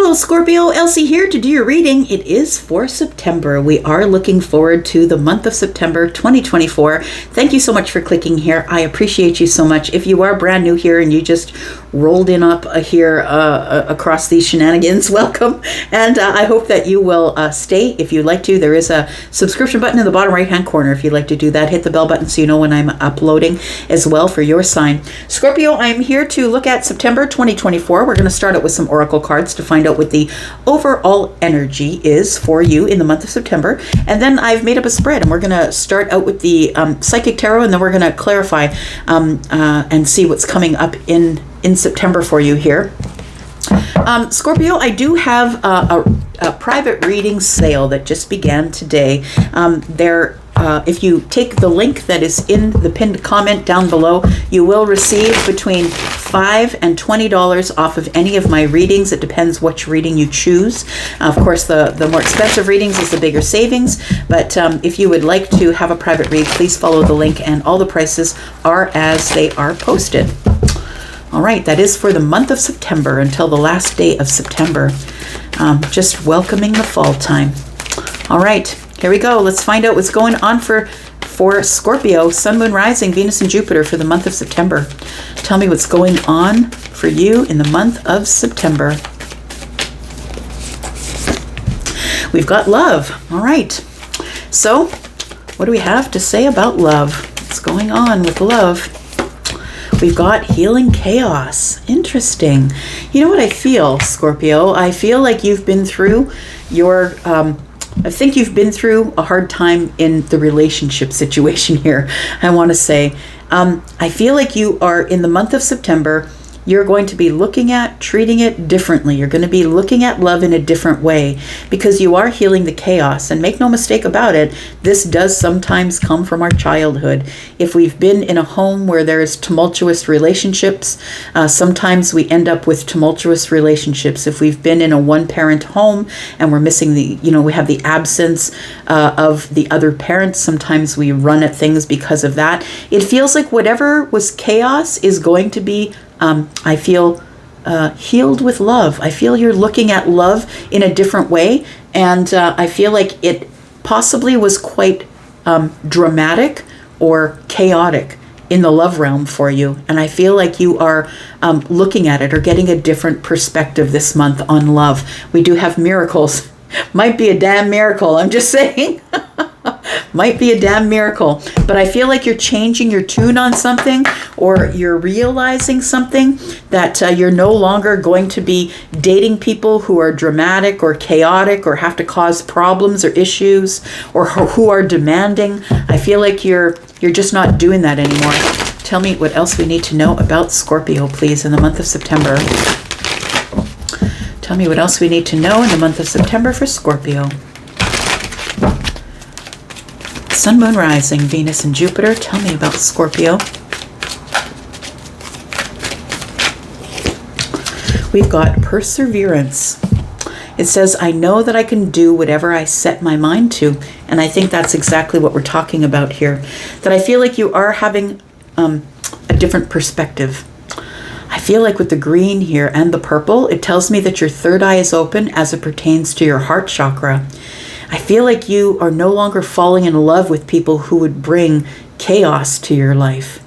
Hello Scorpio, Elsie here to do your reading. It is for September. We are looking forward to the month of September 2024. Thank you so much for clicking here. I appreciate you so much. If you are brand new here and you just rolled in up here across these shenanigans, welcome. And I hope that you will stay if you'd like to. There is a subscription button in the bottom right hand corner. If you'd like to do that, hit the bell button so you know when I'm uploading as well for your sign. Scorpio, I'm here to look at September 2024. We're going to start out with some oracle cards to find out what the overall energy is for you in the month of September. And then I've made up a spread, and we're going to start out with the psychic tarot, and then we're going to clarify and see what's coming up in September for you here. Scorpio, I do have a private reading sale that just began today. If you take the link that is in the pinned comment down below, you will receive between $5 and $20 off of any of my readings. It depends which reading you choose. Of course, the more expensive readings is the bigger savings, but if you would like to have a private read, please follow the link, and all the prices are as they are posted. All right, that is for the month of September until the last day of September. Just welcoming the fall time. All right, here we go. Let's find out what's going on for Scorpio, Sun, Moon, Rising, Venus, and Jupiter for the month of September. Tell me what's going on for you in the month of September. We've got love. All right. So, what do we have to say about love? What's going on with love? We've got healing chaos. Interesting. You know what I feel, Scorpio? I feel like you've been through I think you've been through a hard time in the relationship situation here. I want to say, I feel like you are in the month of September. You're going to be treating it differently. You're going to be looking at love in a different way because you are healing the chaos. And make no mistake about it, this does sometimes come from our childhood. If we've been in a home where there's tumultuous relationships, sometimes we end up with tumultuous relationships. If we've been in a one-parent home and we're missing we have the absence of the other parent, sometimes we run at things because of that. It feels like whatever was chaos is going to be I feel healed with love. I feel you're looking at love in a different way, and I feel like it possibly was quite dramatic or chaotic in the love realm for you, and I feel like you are looking at it or getting a different perspective this month on love. We do have miracles. Might be a damn miracle, I'm just saying. Might be a damn miracle. But I feel like you're changing your tune on something, or you're realizing something, that you're no longer going to be dating people who are dramatic or chaotic or have to cause problems or issues or who are demanding. I feel like you're just not doing that anymore. Tell me what else we need to know about Scorpio, please, in the month of September. Tell me what else we need to know in the month of September for Scorpio. Sun, Moon, Rising, Venus, and Jupiter. Tell me about Scorpio. We've got perseverance. It says, I know that I can do whatever I set my mind to. And I think that's exactly what we're talking about here. That I feel like you are having a different perspective. I feel like with the green here and the purple, it tells me that your third eye is open as it pertains to your heart chakra. I feel like you are no longer falling in love with people who would bring chaos to your life.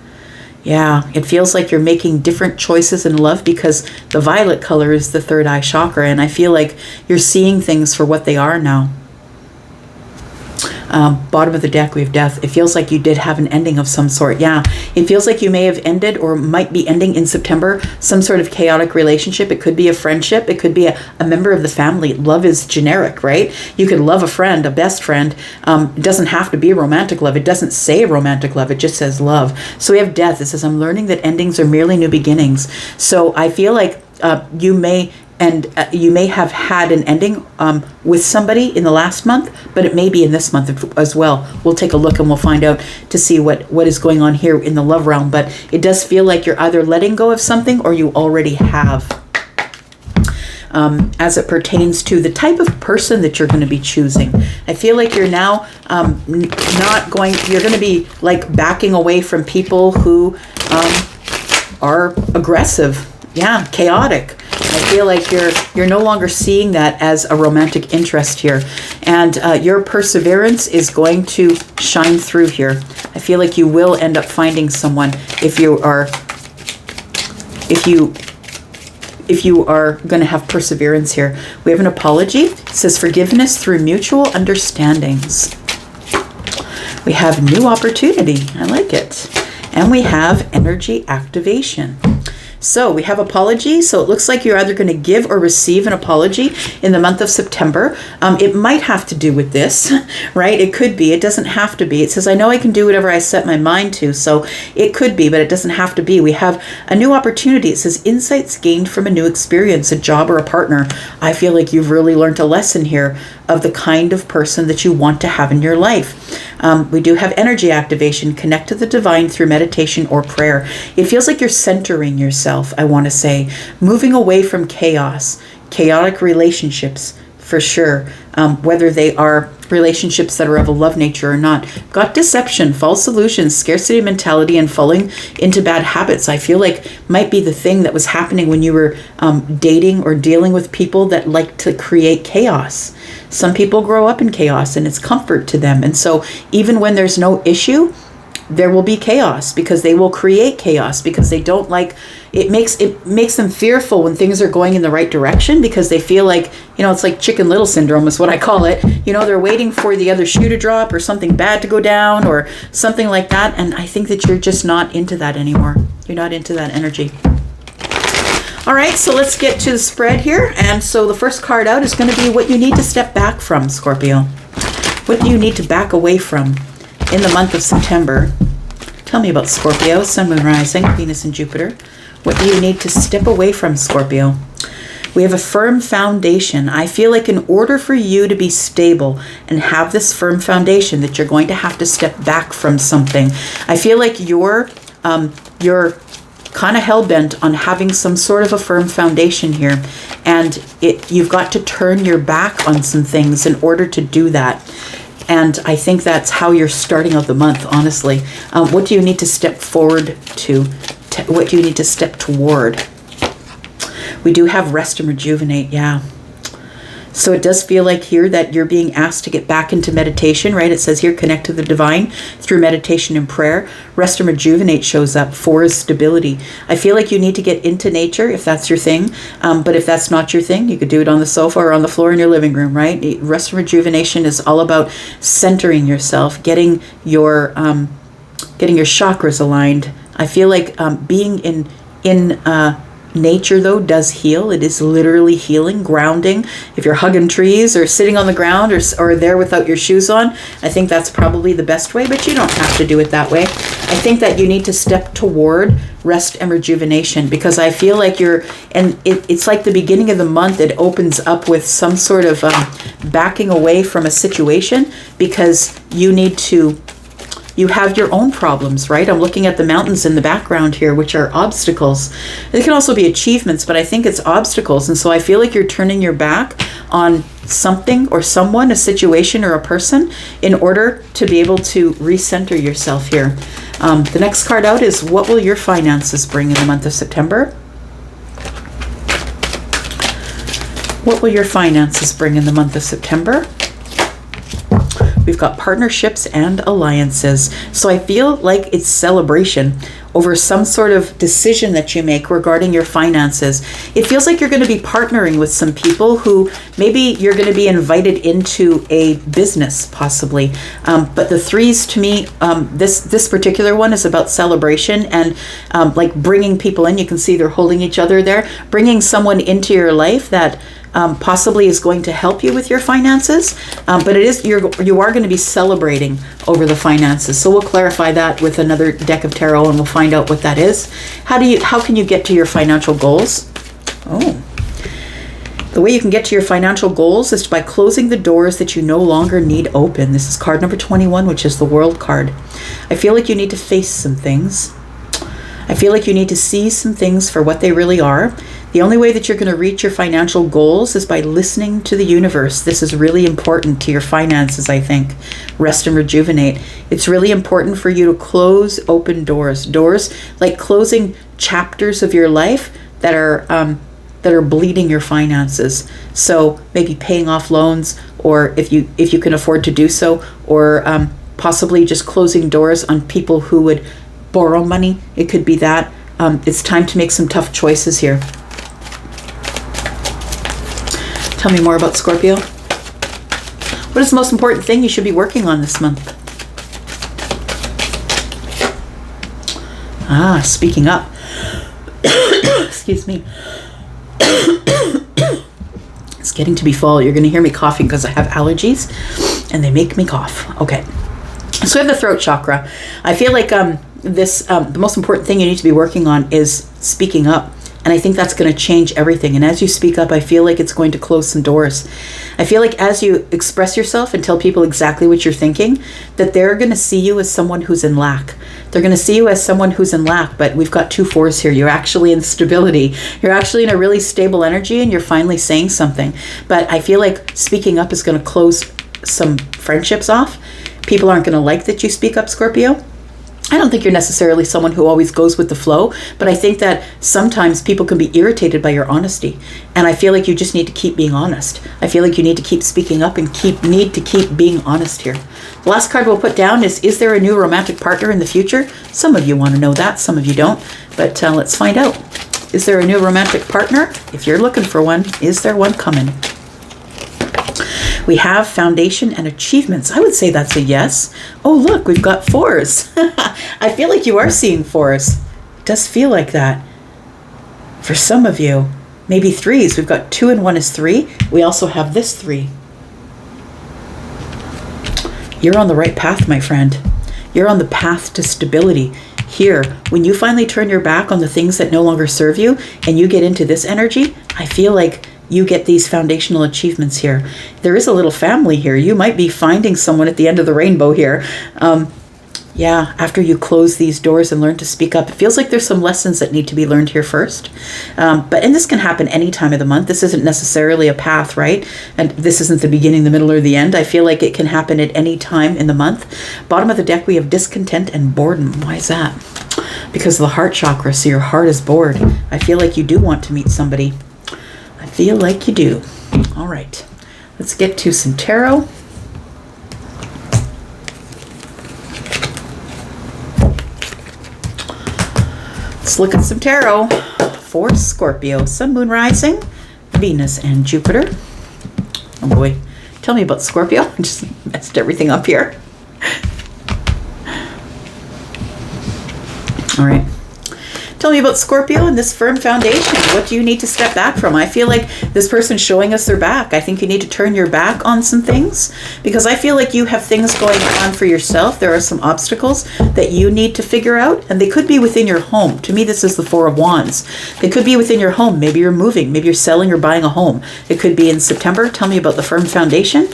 Yeah, it feels like you're making different choices in love because the violet color is the third eye chakra, and I feel like you're seeing things for what they are now. Bottom of the deck, we have death. It feels like you did have an ending of some sort. Yeah, it feels like you may have ended or might be ending in September some sort of chaotic relationship. It could be a friendship. It could be a member of the family. Love is generic, right? You could love a friend, a best friend. It doesn't have to be romantic love. It doesn't say romantic love. It just says love. So we have death. It says, I'm learning that endings are merely new beginnings. So I feel like you may have had an ending with somebody in the last month, but it may be in this month as well. We'll take a look and we'll find out to see what is going on here in the love realm. But it does feel like you're either letting go of something or you already have. As it pertains to the type of person that you're going to be choosing. I feel like you're now you're going to be like backing away from people who are aggressive. Yeah, chaotic. I feel like you're no longer seeing that as a romantic interest here, and your perseverance is going to shine through here. I feel like you will end up finding someone if you are going to have perseverance here. We have an apology. It says forgiveness through mutual understandings. We have new opportunity. I like it. And we have energy activation. So we have apology. So it looks like you're either going to give or receive an apology in the month of September. It might have to do with this, right? It could be. It doesn't have to be. It says, I know I can do whatever I set my mind to. So it could be, but it doesn't have to be. We have a new opportunity. It says insights gained from a new experience, a job or a partner. I feel like you've really learned a lesson here of the kind of person that you want to have in your life. We do have energy activation. Connect to the divine through meditation or prayer. It feels like you're centering yourself, I want to say, moving away from chaos, chaotic relationships, for sure, whether they are relationships that are of a love nature or not. Got deception, false illusions, scarcity mentality, and falling into bad habits. I feel like might be the thing that was happening when you were dating or dealing with people that like to create chaos. Some people grow up in chaos and it's comfort to them. And so even when there's no issue, there will be chaos because they will create chaos because they don't like it. Makes them fearful when things are going in the right direction because they feel like, it's like Chicken Little syndrome is what I call it. They're waiting for the other shoe to drop or something bad to go down or something like that. And I think that you're just not into that anymore. You're not into that energy. All right, so let's get to the spread here. And so the first card out is going to be what you need to step back from, Scorpio. What do you need to back away from in the month of September? Tell me about Scorpio, Sun, Moon, Rising, Venus, and Jupiter. What do you need to step away from, Scorpio? We have a firm foundation. I feel like in order for you to be stable and have this firm foundation that you're going to have to step back from something. I feel like you're kind of hell-bent on having some sort of a firm foundation here. And you've got to turn your back on some things in order to do that. And I think that's how you're starting out the month, honestly. What do you need to step forward to? What do you need to step toward? We do have rest and rejuvenate, yeah. So it does feel like here that you're being asked to get back into meditation, right? It says here, connect to the divine through meditation and prayer. Rest and rejuvenate shows up. 4 is stability. I feel like you need to get into nature if that's your thing. But if that's not your thing, you could do it on the sofa or on the floor in your living room, right? Rest and rejuvenation is all about centering yourself, getting your chakras aligned. I feel like being in nature, though, does heal. It is literally healing, grounding. If you're hugging trees or sitting on the ground or there without your shoes on, I think that's probably the best way, but you don't have to do it that way. I think that you need to step toward rest and rejuvenation because I feel like it's like the beginning of the month, it opens up with some sort of backing away from a situation because you have your own problems, right? I'm looking at the mountains in the background here, which are obstacles. They can also be achievements, but I think it's obstacles. And so I feel like you're turning your back on something or someone, a situation or a person in order to be able to recenter yourself here. The next card out is what will your finances bring in the month of September? What will your finances bring in the month of September? We've got partnerships and alliances. So I feel like it's celebration over some sort of decision that you make regarding your finances. It feels like you're going to be partnering with some people who maybe you're going to be invited into a business possibly. But the 3s to me, this particular one is about celebration and like bringing people in. You can see they're holding each other there, bringing someone into your life that possibly is going to help you with your finances, but you are going to be celebrating over the finances. So we'll clarify that with another deck of tarot, and we'll find out what that is. How can you get to your financial goals? The way you can get to your financial goals is by closing the doors that you no longer need open. This is card number 21, which is the World card. I feel like you need to face some things. I feel like you need to see some things for what they really are. The only way that you're going to reach your financial goals is by listening to the universe. This is really important to your finances, I think. Rest and rejuvenate. It's really important for you to close open doors. Doors like closing chapters of your life that that are bleeding your finances. So maybe paying off loans, or if you can afford to do so, or possibly just closing doors on people who would borrow money. It could be that. It's time to make some tough choices here. Tell me more about Scorpio. What is the most important thing you should be working on this month? Speaking up. Excuse me. It's getting to be fall. You're going to hear me coughing because I have allergies and they make me cough. Okay. So we have the throat chakra. I feel like the most important thing you need to be working on is speaking up. And I think that's going to change everything. And as you speak up, I feel like it's going to close some doors. I feel like as you express yourself and tell people exactly what you're thinking, that they're going to see you as someone who's in lack. They're going to see you as someone who's in lack, but we've got 2 4s here. You're actually in stability. You're actually in a really stable energy, and you're finally saying something. But I feel like speaking up is going to close some friendships off. People aren't going to like that you speak up, Scorpio. I don't think you're necessarily someone who always goes with the flow, but I think that sometimes people can be irritated by your honesty. And I feel like you just need to keep being honest. I feel like you need to keep speaking up and need to keep being honest here. The last card we'll put down is there a new romantic partner in the future? Some of you want to know that, some of you don't, but let's find out. Is there a new romantic partner? If you're looking for one, is there one coming? We have foundation and achievements. I would say that's a yes. Oh, look, we've got 4s. I feel like you are seeing 4s. It does feel like that. For some of you, maybe 3s. We've got 2 and 1 is 3. We also have this 3. You're on the right path, my friend. You're on the path to stability. Here, when you finally turn your back on the things that no longer serve you and you get into this energy, I feel like you get these foundational achievements here. There is a little family here. You might be finding someone at the end of the rainbow here. Yeah, after you close these doors and learn to speak up, it feels like there's some lessons that need to be learned here first. And this can happen any time of the month. This isn't necessarily a path, right? And this isn't the beginning, the middle, or the end. I feel like it can happen at any time in the month. Bottom of the deck, we have discontent and boredom. Why is that? Because of the heart chakra, so your heart is bored. I feel like you do want to meet somebody. I feel like you do. All right, let's get to some tarot. Let's look at some tarot for Scorpio. Sun, Moon, Rising, Venus, and Jupiter. Oh boy, tell me about Scorpio. I just messed everything up here. All right. Tell me about Scorpio and this firm foundation. What do you need to step back from? I feel like this person's showing us their back. I think you need to turn your back on some things because I feel like you have things going on for yourself. There are some obstacles that you need to figure out, and they could be within your home. To me, this is the 4 of Wands. They could be within your home. Maybe you're moving. Maybe you're selling or buying a home. It could be in September. Tell me about the firm foundation.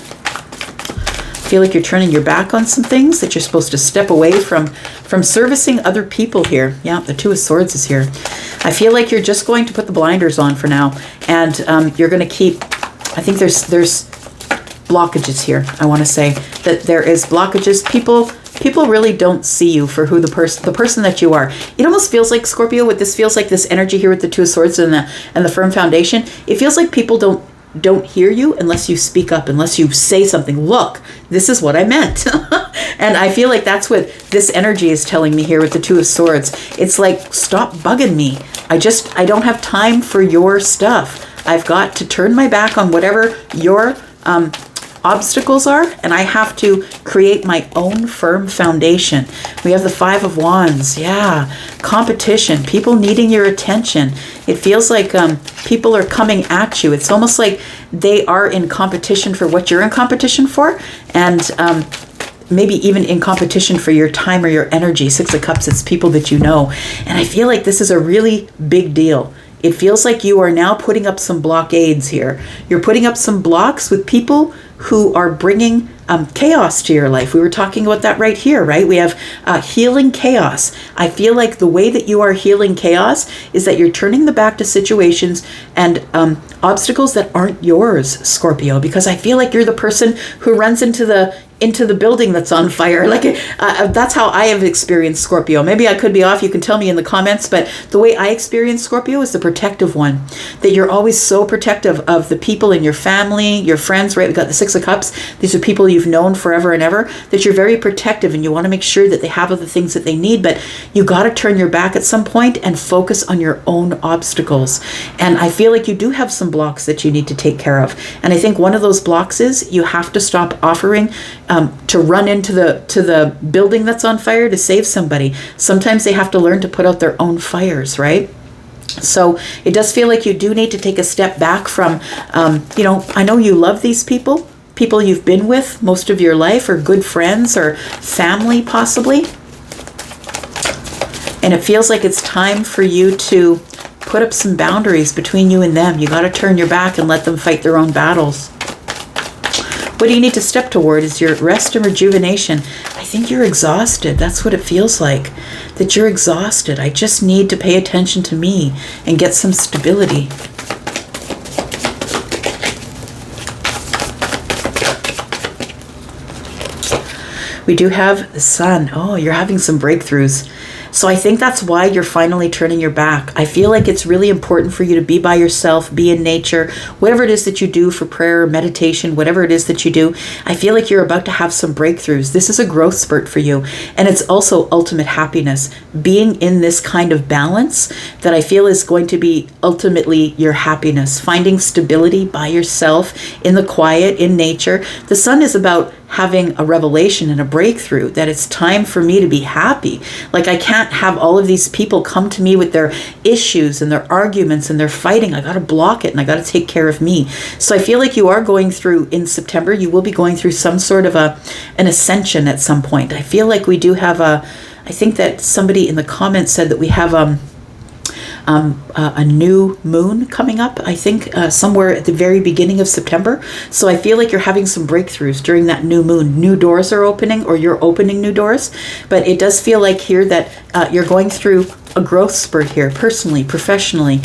Feel like you're turning your back on some things, that you're supposed to step away from servicing other people here. Yeah, the 2 of Swords is here. I feel like you're just going to put the blinders on for now, and you're going to keep. I think there's blockages here. I want to say that there is blockages. People really don't see you for who the person that you are. It almost feels like, Scorpio, what this feels like, this energy here with the 2 of Swords and the firm foundation. It feels like people don't hear you unless you speak up, unless you say something. Look, this is what I meant. And I feel like that's what this energy is telling me here with the 2 of Swords. It's like, stop bugging me. I don't have time for your stuff. I've got to turn my back on whatever your obstacles are, and I have to create my own firm foundation. We have the 5 of Wands. Yeah, competition, people needing your attention. It feels like people are coming at you. It's almost like they are in competition for what you're in competition for, and maybe even in competition for your time or your energy. 6 of Cups, it's people that you know. And I feel like this is a really big deal. It feels like you are now putting up some blockades here. You're putting up some blocks with people who are bringing chaos to your life. We were talking about that right here, right? We have healing chaos. I feel like the way that you are healing chaos is that you're turning the back to situations and obstacles that aren't yours, Scorpio, because I feel like you're the person who runs into into the building that's on fire. Like that's how I have experienced Scorpio. Maybe I could be off. You can tell me in the comments. But the way I experience Scorpio is the protective one. That you're always so protective of the people in your family, your friends, right? We've got the Six of Cups. These are people you've known forever and ever. That you're very protective and you want to make sure that they have all the things that they need. But you got to turn your back at some point and focus on your own obstacles. And I feel like you do have some blocks that you need to take care of. And I think one of those blocks is you have to stop offering to run into the building that's on fire to save somebody. Sometimes they have to learn to put out their own fires, right? So it does feel like you do need to take a step back from, I know you love these people you've been with most of your life, or good friends or family possibly. And it feels like it's time for you to put up some boundaries between you and them. You got to turn your back and let them fight their own battles. What do you need to step toward is your rest and rejuvenation. I think you're exhausted. That's what it feels like, that you're exhausted. I just need to pay attention to me and get some stability. We do have the Sun. Oh, you're having some breakthroughs. So I think that's why you're finally turning your back. I feel like it's really important for you to be by yourself, be in nature, whatever it is that you do for prayer, meditation, whatever it is that you do. I feel like you're about to have some breakthroughs. This is a growth spurt for you. And it's also ultimate happiness. Being in this kind of balance that I feel is going to be ultimately your happiness. Finding stability by yourself in the quiet, in nature. The Sun is about having a revelation and a breakthrough that it's time for me to be happy. Like I can't have all of these people come to me with their issues and their arguments and their fighting. I got to block it and I got to take care of me. So I feel like you are going through, in September, you will be going through some sort of an ascension at some point. I feel like we do have I think that somebody in the comments said that we have a new moon coming up, I think, somewhere at the very beginning of September. So I feel like you're having some breakthroughs during that new moon. New doors are opening, or you're opening new doors. But it does feel like here that you're going through a growth spurt here, personally, professionally,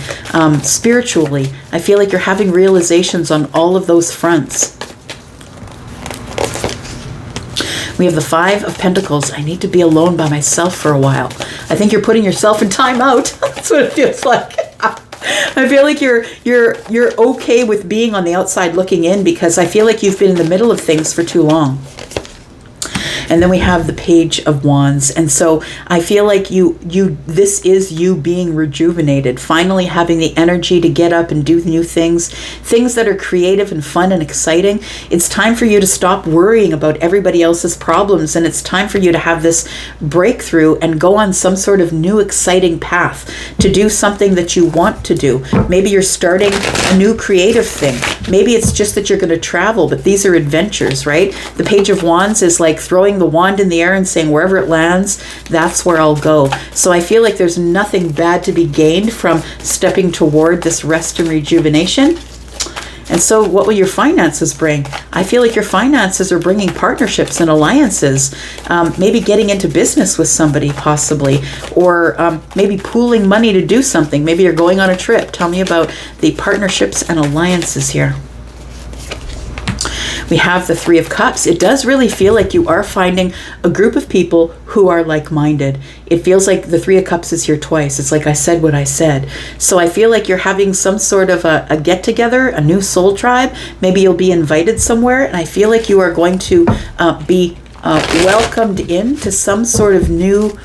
spiritually. I feel like you're having realizations on all of those fronts. We have the Five of Pentacles. I need to be alone by myself for a while. I think you're putting yourself in time out. That's what it feels like. I feel like you're okay with being on the outside looking in, because I feel like you've been in the middle of things for too long. And then we have the Page of Wands. And so I feel like this is you being rejuvenated, finally having the energy to get up and do new things that are creative and fun and exciting. It's time for you to stop worrying about everybody else's problems. And it's time for you to have this breakthrough and go on some sort of new exciting path to do something that you want to do. Maybe you're starting a new creative thing. Maybe it's just that you're going to travel, but these are adventures, right? The Page of Wands is like throwing the wand in the air and saying, wherever it lands, that's where I'll go. So I feel like there's nothing bad to be gained from stepping toward this rest and rejuvenation. And so what will your finances bring? I feel like your finances are bringing partnerships and alliances, maybe getting into business with somebody possibly, or maybe pooling money to do something. Maybe you're going on a trip. Tell me about the partnerships and alliances here. We have the Three of Cups. It does really feel like you are finding a group of people who are like-minded. It feels like the Three of Cups is here twice. It's like I said what I said. So I feel like you're having some sort of a get-together, a new soul tribe. Maybe you'll be invited somewhere, and I feel like you are going to be welcomed into some sort of new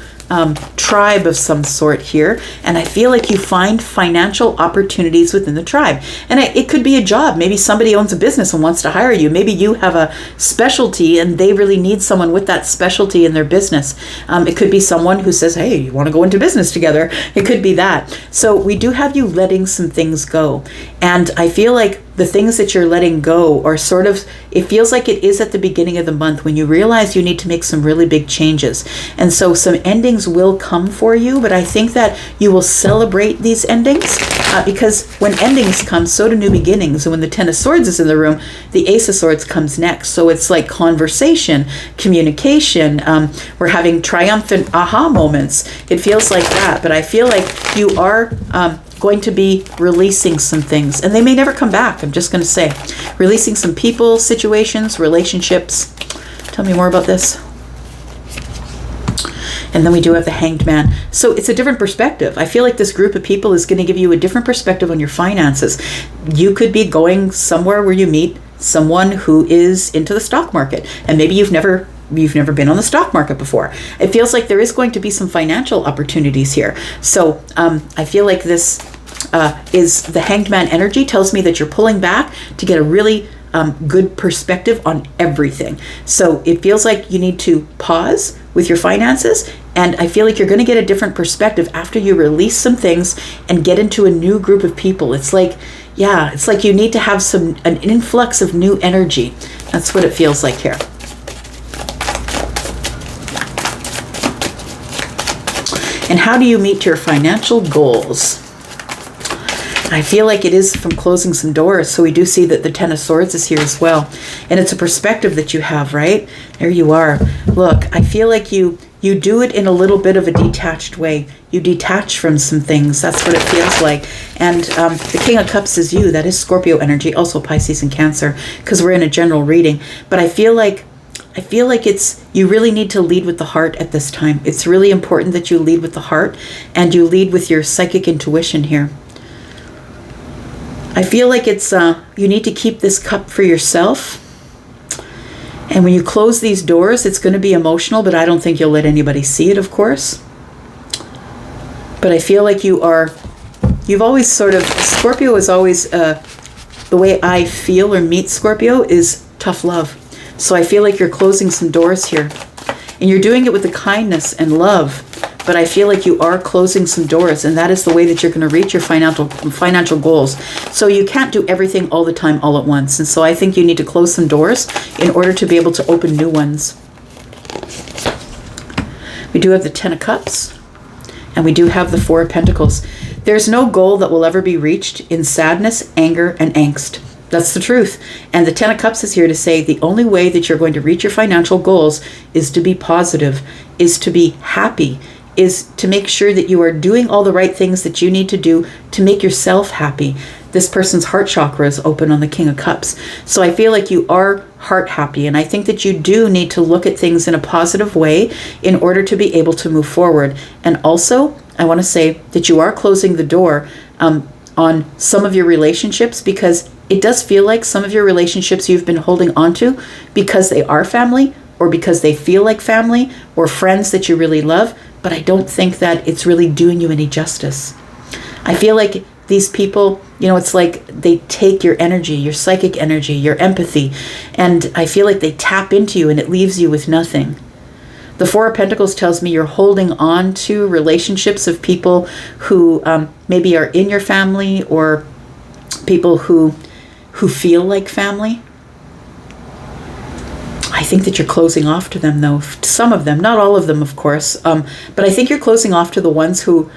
tribe of some sort here. And I feel like you find financial opportunities within the tribe. And it could be a job. Maybe somebody owns a business and wants to hire you. Maybe you have a specialty and they really need someone with that specialty in their business. It could be someone who says, hey, you want to go into business together? It could be that. So we do have you letting some things go. And I feel like the things that you're letting go are sort of, it feels like it is at the beginning of the month when you realize you need to make some really big changes. And so some endings will come for you, but I think that you will celebrate these endings because when endings come, so do new beginnings. And when the Ten of Swords is in the room, the Ace of Swords comes next. So it's like conversation, communication. We're having triumphant aha moments. It feels like that, but I feel like you are going to be releasing some things, and they may never come back. I'm just going to say, releasing some people, situations, relationships. Tell me more about this. And then we do have the Hanged Man. So it's a different perspective. I feel like this group of people is going to give you a different perspective on your finances. You could be going somewhere where you meet someone who is into the stock market, and maybe you've never been on the stock market before. It feels like there is going to be some financial opportunities here. So I feel like this is the Hanged Man energy tells me that you're pulling back to get a really good perspective on everything. So it feels like you need to pause with your finances, and I feel like you're going to get a different perspective after you release some things and get into a new group of people. It's like, yeah, it's like you need to have an influx of new energy. That's what it feels like here. And how do you meet your financial goals? I feel like it is from closing some doors. So we do see that the Ten of Swords is here as well. And it's a perspective that you have, right? There you are. Look, I feel like you do it in a little bit of a detached way. You detach from some things. That's what it feels like. And the King of Cups is you. That is Scorpio energy, also Pisces and Cancer, because we're in a general reading. But I feel like you really need to lead with the heart at this time. It's really important that you lead with the heart and you lead with your psychic intuition here. I feel like it's you need to keep this cup for yourself. And when you close these doors, it's going to be emotional, but I don't think you'll let anybody see it, of course. But I feel like you've always sort of, Scorpio is always, the way I feel or meet Scorpio is tough love. So I feel like you're closing some doors here. And you're doing it with the kindness and love. But I feel like you are closing some doors, and that is the way that you're going to reach your financial goals. So you can't do everything all the time, all at once. And so I think you need to close some doors in order to be able to open new ones. We do have the Ten of Cups, and we do have the Four of Pentacles. There's no goal that will ever be reached in sadness, anger, and angst. That's the truth. And the Ten of Cups is here to say the only way that you're going to reach your financial goals is to be positive, is to be happy, is to make sure that you are doing all the right things that you need to do to make yourself happy. This person's heart chakra is open on the King of Cups. So I feel like you are heart happy. And I think that you do need to look at things in a positive way in order to be able to move forward. And also, I want to say that you are closing the door on some of your relationships, because it does feel like some of your relationships you've been holding on to because they are family or because they feel like family or friends that you really love. But I don't think that it's really doing you any justice. I feel like these people, it's like they take your energy, your psychic energy, your empathy, and I feel like they tap into you and it leaves you with nothing. The Four of Pentacles tells me you're holding on to relationships of people who maybe are in your family or people who feel like family. I think that you're closing off to them, though. Some of them, not all of them, of course. But I think you're closing off to the ones who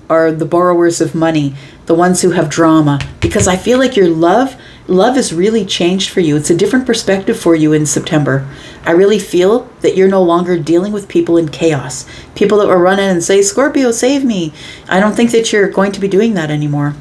are the borrowers of money, the ones who have drama, because I feel like your love has really changed for you. It's a different perspective for you in September. I really feel that you're no longer dealing with people in chaos. People that will run in and say, Scorpio, save me. I don't think that you're going to be doing that anymore.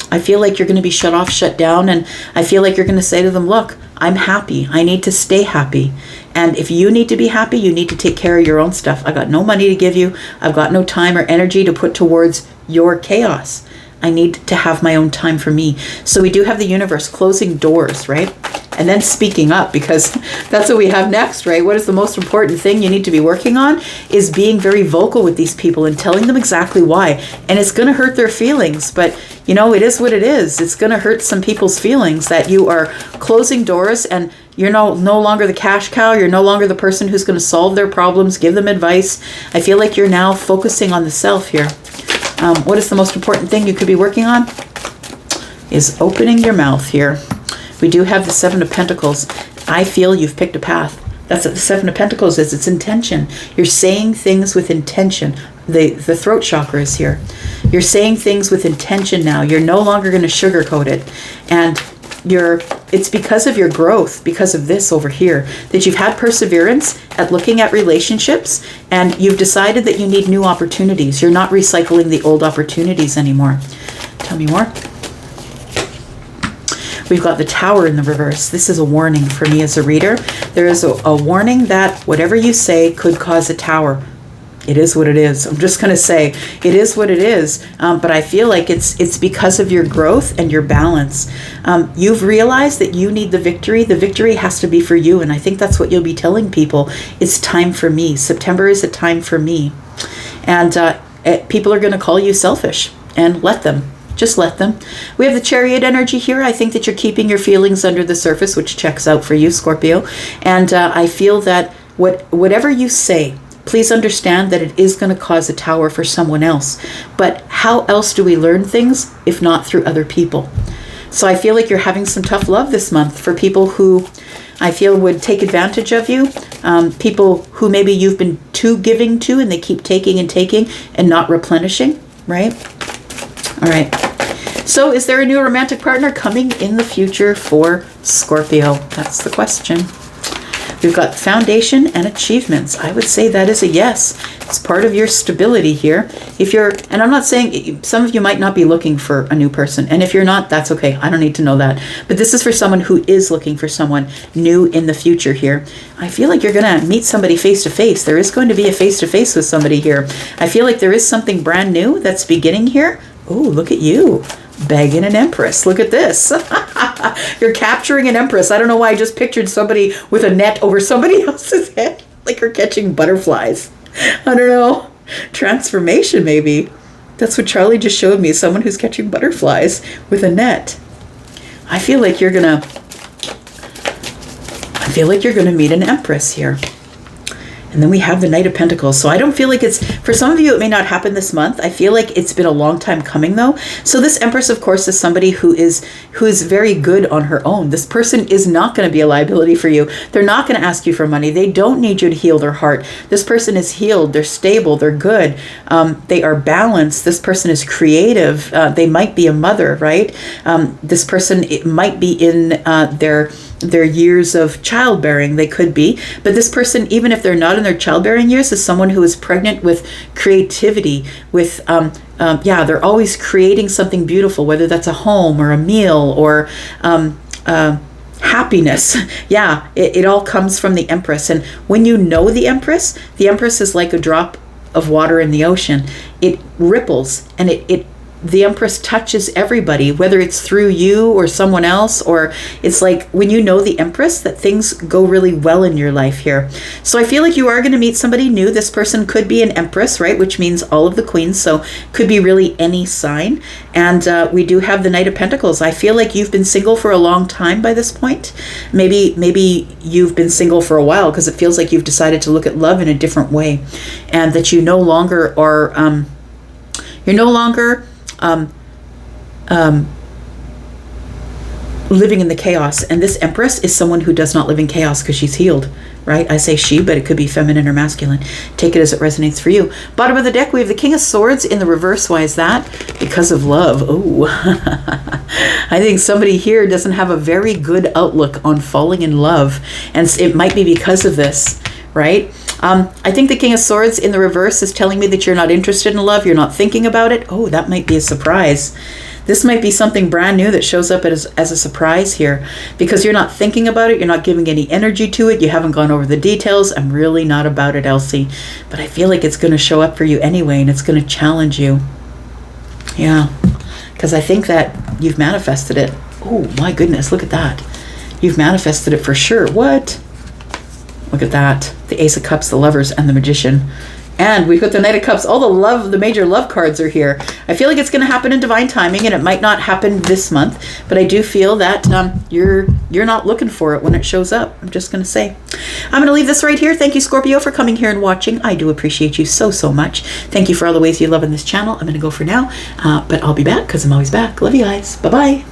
I feel like you're going to be shut off, shut down, and I feel like you're going to say to them, look, I'm happy. I need to stay happy. And if you need to be happy, you need to take care of your own stuff. I got no money to give you. I've got no time or energy to put towards your chaos. I need to have my own time for me. So we do have the universe closing doors, right? And then speaking up, because that's what we have next, right? What is the most important thing you need to be working on is being very vocal with these people and telling them exactly why. And it's going to hurt their feelings, but it is what it is. It's going to hurt some people's feelings that you are closing doors and you're no longer the cash cow. You're no longer the person who's going to solve their problems, give them advice. I feel like you're now focusing on the self here. What is the most important thing you could be working on? Is opening your mouth here. We do have the Seven of Pentacles. I feel you've picked a path. That's what the Seven of Pentacles is. It's intention. You're saying things with intention. The throat chakra is here. You're saying things with intention now. You're no longer going to sugarcoat it. And it's because of your growth, because of this over here, that you've had perseverance at looking at relationships, and you've decided that you need new opportunities. You're not recycling the old opportunities anymore. Tell me more. We've got the Tower in the reverse. This is a warning for me as a reader. There is a warning that whatever you say could cause a tower. It is what it is. I'm just going to say it is what it is. But I feel like it's because of your growth and your balance. You've realized that you need the victory. The victory has to be for you. And I think that's what you'll be telling people. It's time for me. September is a time for me. And people are going to call you selfish, and let them. Just let them. We have the Chariot energy here. I think that you're keeping your feelings under the surface, which checks out for you, Scorpio. And I feel that whatever you say, please understand that it is going to cause a tower for someone else. But how else do we learn things if not through other people? So I feel like you're having some tough love this month for people who I feel would take advantage of you. People who maybe you've been too giving to and they keep taking and not replenishing, right? All right. So is there a new romantic partner coming in the future for Scorpio? That's the question. We've got foundation and achievements. I would say that is a yes. It's part of your stability here. And I'm not saying, some of you might not be looking for a new person. And if you're not, that's okay. I don't need to know that. But this is for someone who is looking for someone new in the future here. I feel like you're going to meet somebody face to face. There is going to be a face to face with somebody here. I feel like there is something brand new that's beginning here. Oh, look at you. Bagging an empress. Look at this. You're capturing an empress. I don't know why I just pictured somebody with a net over somebody else's head. Like you're catching butterflies. I don't know. Transformation, maybe. That's what Charlie just showed me. Someone who's catching butterflies with a net. I feel like you're gonna meet an empress here. And then we have the Knight of Pentacles. So I don't feel like for some of you, it may not happen this month. I feel like it's been a long time coming though. So this Empress, of course, is somebody who is very good on her own. This person is not going to be a liability for you. They're not going to ask you for money. They don't need you to heal their heart. This person is healed. They're stable. They're good. They are balanced. This person is creative. They might be a mother, right? This person, it might be in their years of childbearing. They could be. But this person, even if they're not in their childbearing years, is someone who is pregnant with creativity, with they're always creating something beautiful, whether that's a home or a meal or happiness. Yeah, it all comes from the Empress. And when you know the Empress is like a drop of water in the ocean. It ripples, and the Empress touches everybody, whether it's through you or someone else, or it's like when you know the Empress, that things go really well in your life here. So I feel like you are going to meet somebody new. This person could be an Empress, right? Which means all of the queens. So could be really any sign. And we do have the Knight of Pentacles. I feel like you've been single for a long time by this point. Maybe you've been single for a while because it feels like you've decided to look at love in a different way, and that you no longer are, living in the chaos. And this Empress is someone who does not live in chaos because she's healed, right? I say she, but it could be feminine or masculine. Take it as it resonates for you. Bottom of the deck, we have the King of Swords in the reverse. Why is that? Because of love. Oh, I think somebody here doesn't have a very good outlook on falling in love. And it might be because of this, right? I think the King of Swords in the reverse is telling me that you're not interested in love. You're not thinking about it. Oh, that might be a surprise. This might be something brand new that shows up as a surprise here, because you're not thinking about it. You're not giving any energy to it. You haven't gone over the details. I'm really not about it, Elsie. But I feel like it's going to show up for you anyway, and it's going to challenge you. Yeah, because I think that you've manifested it. Oh, my goodness. Look at that. You've manifested it for sure. What? Look at that. The Ace of Cups, the Lovers, and the Magician. And we've got the Knight of Cups. All the major love cards are here. I feel like it's going to happen in divine timing, and it might not happen this month, but I do feel that you're not looking for it when it shows up. I'm just going to say. I'm going to leave this right here. Thank you, Scorpio, for coming here and watching. I do appreciate you so, so much. Thank you for all the ways you love in this channel. I'm going to go for now, but I'll be back because I'm always back. Love you guys. Bye-bye.